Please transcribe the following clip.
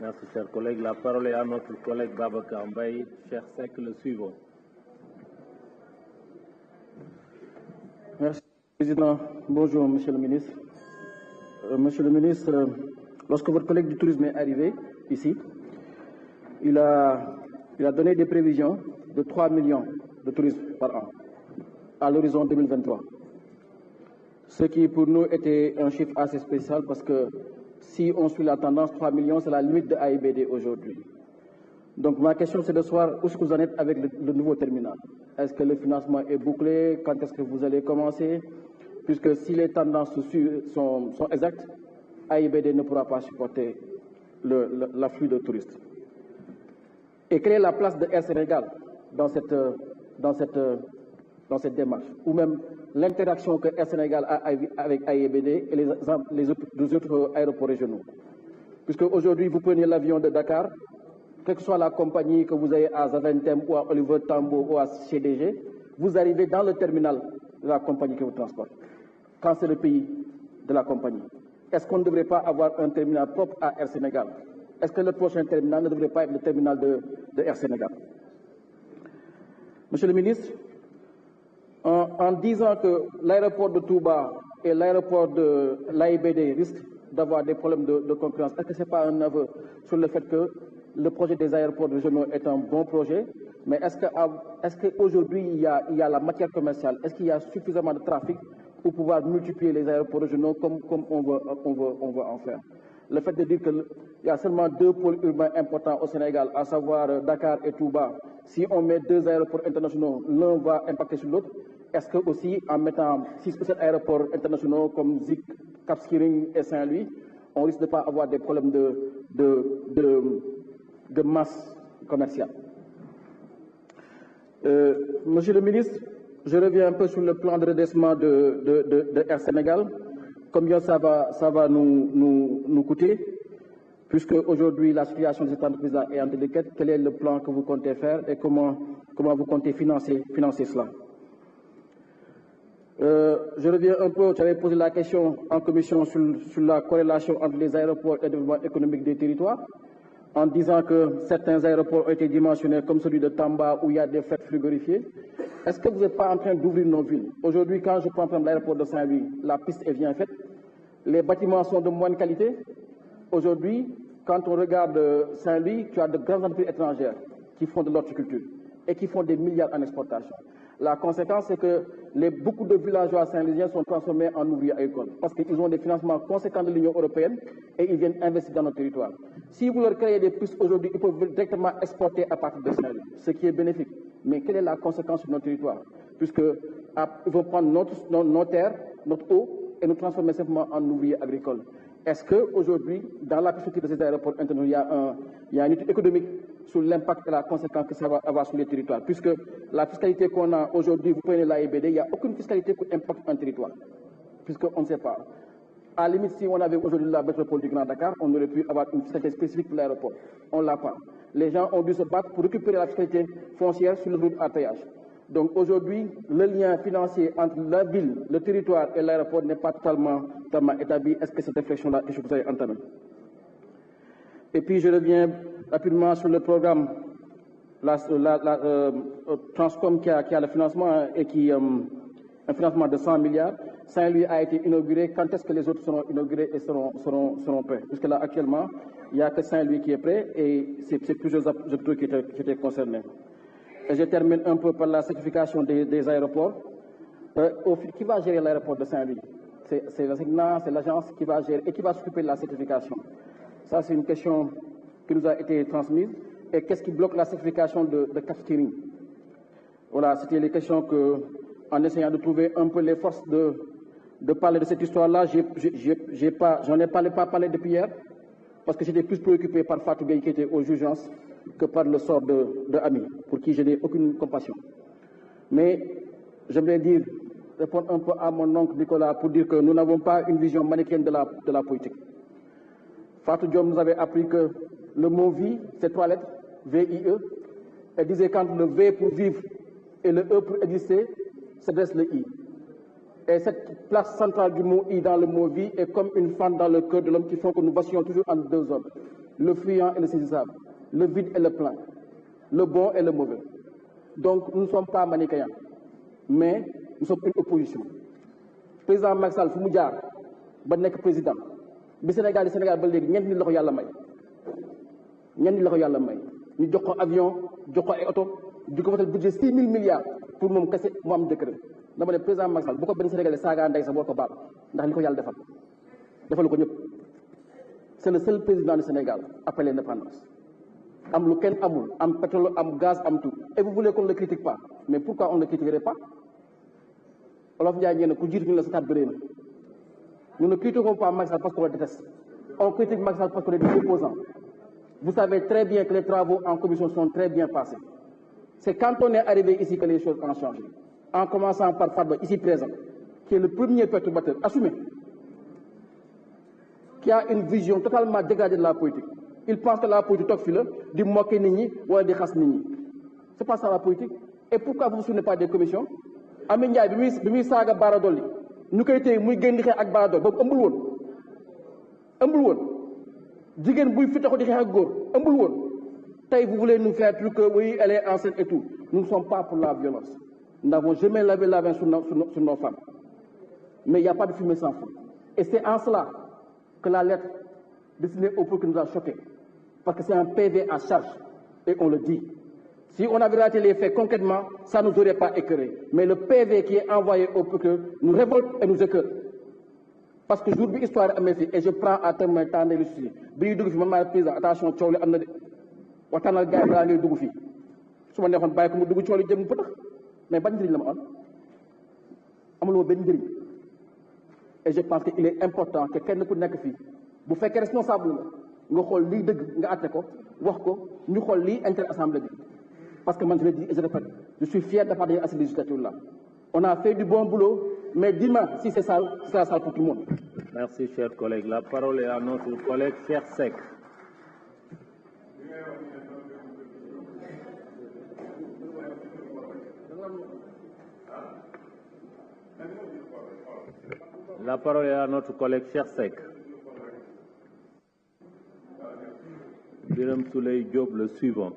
Merci, chers collègues. La parole est à notre collègue Babacar Mbaye. Cher Seck, le suivant. Merci, Président. Bonjour, Monsieur le ministre. Monsieur le ministre, lorsque votre collègue du tourisme est arrivé ici, il a donné des prévisions de 3 millions de touristes par an à l'horizon 2023. Ce qui pour nous était un chiffre assez spécial parce que si on suit la tendance, 3 millions, c'est la limite de AIBD aujourd'hui. Donc ma question c'est de savoir où est-ce que vous en êtes avec le nouveau terminal. Est-ce que le financement est bouclé? Quand est-ce que vous allez commencer? Puisque si les tendances sont exactes, AIBD ne pourra pas supporter l'afflux de touristes. Et quelle est la place de Air Sénégal dans cette démarche? Ou même l'interaction que Air Sénégal a avec AIBD et les autres aéroports régionaux? Puisque aujourd'hui, vous prenez l'avion de Dakar, quelle que soit la compagnie que vous ayez à Zaventem ou à Oliver Tambo ou à CDG, vous arrivez dans le terminal de la compagnie qui vous transporte. Quand c'est le pays de la compagnie. Est-ce qu'on ne devrait pas avoir un terminal propre à Air Sénégal? Est-ce que le prochain terminal ne devrait pas être le terminal de Air Sénégal? Monsieur le ministre, en disant que l'aéroport de Touba et l'aéroport de l'AIBD risquent d'avoir des problèmes de concurrence, est-ce que ce n'est pas un aveu sur le fait que le projet des aéroports régionaux est un bon projet, mais est-ce qu'aujourd'hui il y a la matière commerciale? Est-ce qu'il y a suffisamment de trafic pour pouvoir multiplier les aéroports régionaux comme on veut en faire? Le fait de dire qu'il y a seulement 2 pôles urbains importants au Sénégal, à savoir Dakar et Touba, si on met 2 aéroports internationaux, l'un va impacter sur l'autre. Est-ce que aussi en mettant 6 ou 7 aéroports internationaux comme Zik, Cap Skirring et Saint-Louis, on risque de ne pas avoir des problèmes de masse commerciale? Monsieur le ministre, je reviens un peu sur le plan de redressement de Air Sénégal. Combien ça va nous coûter? Puisque aujourd'hui la situation de cette entreprise-là est en délicate, quel est le plan que vous comptez faire et comment vous comptez financer cela? Je reviens un peu, j'avais posé la question en commission sur la corrélation entre les aéroports et le développement économique des territoires, en disant que certains aéroports ont été dimensionnés comme celui de Tamba où il y a des frais frigorifiés. Est-ce que vous n'êtes pas en train d'ouvrir nos villes? Aujourd'hui, quand je prends l'aéroport de Saint-Louis, la piste est bien faite, les bâtiments sont de moindre qualité. Aujourd'hui, quand on regarde Saint-Louis, tu as de grandes entreprises étrangères qui font de l'horticulture et qui font des milliards en exportation. La conséquence, c'est que beaucoup de villageois saint-louisiens sont transformés en ouvriers agricoles parce qu'ils ont des financements conséquents de l'Union européenne et ils viennent investir dans notre territoire. Si vous leur créez des pistes aujourd'hui, ils peuvent directement exporter à partir de Saint-Louis, ce qui est bénéfique. Mais quelle est la conséquence sur notre territoire? Puisqu'ils vont prendre nos terres, notre eau, et nous transformer simplement en ouvriers agricoles. Est-ce qu'aujourd'hui, dans la perspective de ces aéroports internationaux, il y a une étude économique sur l'impact et la conséquence que ça va avoir sur les territoires? Puisque la fiscalité qu'on a aujourd'hui, vous prenez l'AIBD, il n'y a aucune fiscalité qui impacte un territoire, puisqu'on ne sait pas. À la limite, si on avait aujourd'hui la métropole du Grand Dakar, on aurait pu avoir une fiscalité spécifique pour l'aéroport. On ne l'a pas. Les gens ont dû se battre pour récupérer la fiscalité foncière sur le route à péage. Donc aujourd'hui, le lien financier entre la ville, le territoire et l'aéroport n'est pas totalement établi. Est-ce que cette réflexion-là est que vous avez entamée? Et puis je reviens rapidement sur le programme Transcom qui a le financement et qui un financement de 100 milliards. Saint-Louis a été inauguré. Quand est-ce que les autres seront inaugurés et seront prêts? Puisque là, actuellement, il n'y a que Saint-Louis qui est prêt et c'est plusieurs hôpitaux qui étaient concernés. Et je termine un peu par la certification des aéroports. Qui va gérer l'aéroport de Saint-Louis? C'est l'ASIGNA, c'est l'agence qui va gérer et qui va s'occuper de la certification. Ça, c'est une question qui nous a été transmise. Et qu'est-ce qui bloque la certification de Cap Skirring? Voilà, c'était les questions que, en essayant de trouver un peu les forces de parler de cette histoire-là, j'en ai pas parlé depuis hier, parce que j'étais plus préoccupé par Fatou Gueye qui était aux urgences que par le sort de Ami, pour qui je n'ai aucune compassion. Mais j'aimerais répondre un peu à mon oncle Nicolas pour dire que nous n'avons pas une vision manichéenne de la politique. Fatou Diom nous avait appris que le mot vie, c'est 3 lettres, V-I-E. Elle disait quand le V pour vivre et le E pour exister, s'adresse le I. Et cette place centrale du mot I dans le mot vie est comme une fente dans le cœur de l'homme qui font que nous vacillons toujours entre 2 hommes. le fuyant et le saisissable, le vide et le plein, le bon et le mauvais. Donc nous ne sommes pas manichéens, mais nous sommes une opposition. Président Macky Sall fu mu jaar ba nekk président bi Sénégal ba léegi ñeent nit la ko yàlla may ñu jox ko avion jox ko ay oto di ko votal budget 6 000 milliards pour moom kese mu am décret dama ne président Macky Sall bu ko benn Sénégalais saaga ndey sax war ko baal ndax li ko yàlla defalu ko ñëpp. C'est le seul président du Sénégal après l'indépendance am lu kenn amul am pétrole am gaz am tout et vous voulez qu'on ne le critique pas, mais pourquoi on ne le critiquerait pas? Olof Ndiaye ñee ne ku jiitu ñu la sa taat bëree na. Nous ne critiquons pas Macky Sall parce qu'on le déteste, on critique Macky Sall parce qu'on est des opposants. Vous savez très bien que les travaux en commission sont très bien passés. C'est quand on est arrivé ici que les choses ont changé, en commençant par Farba ici présent, qui est le premier perturbateur assumé, qui a une vision totalement dégradée de la politique. Il pense que la politique toog fi la di moquer nit ñi wala di xas nit ñi. C'est pas ça la politique. Et pourquoi vous ne vous souvenez pas des commissions? Amy Ndiaye bi muy saaga Bara Dolly ñu koy téye muy génn di xeex ak Bara Dolly boobu ëmbul woon jigéen buy fi taxu di xeex ak góor ëmbul woon. Tey vous voulez nous faire truc que oui elle est enceinte et tout. Nous ne sommes pas pour la violence. Nous n'avons jamais lavé la main sur nos femmes. Mais il n'y a pas de fumée sans feu. Et c'est en cela que la lettre destinée au procureur nous a choqués. Parce que c'est un PV à charge. Et on le dit. Si on avait raté les faits concrètement, ça ne nous aurait pas écœuré. Mais le PV qui est envoyé au procureur nous révolte et nous écœure. Parce que jour bi histoire amee fi et je prends à témoin temps de l'histoire bi ñuy dugg fi man maa président attention coow li am na de waxtaanal gars yi balaa ngay dugg fii su ma neexoon bàyyi ko mu dugg coow li jëm pëtax mais ban njëriñ la ma amuloo benn njëriñ. Et je pense qu'il est important que kenn ku nekk fii bu fekkee responsable nga xool liy dëgg nga àtte ko wax ko ñu xool lii intérêt assemblée bi. Parce que moi je le dis et je répète, je suis fier d'appartenir à cette législature-là. On a fait du bon boulot, mais dis-moi si c'est sale, c'est sale pour tout le monde. Merci, chers collègues. La parole est à notre collègue Cheikh Seck. La parole est à notre collègue Cheikh Seck. Birame Souleye Diop, le suivant.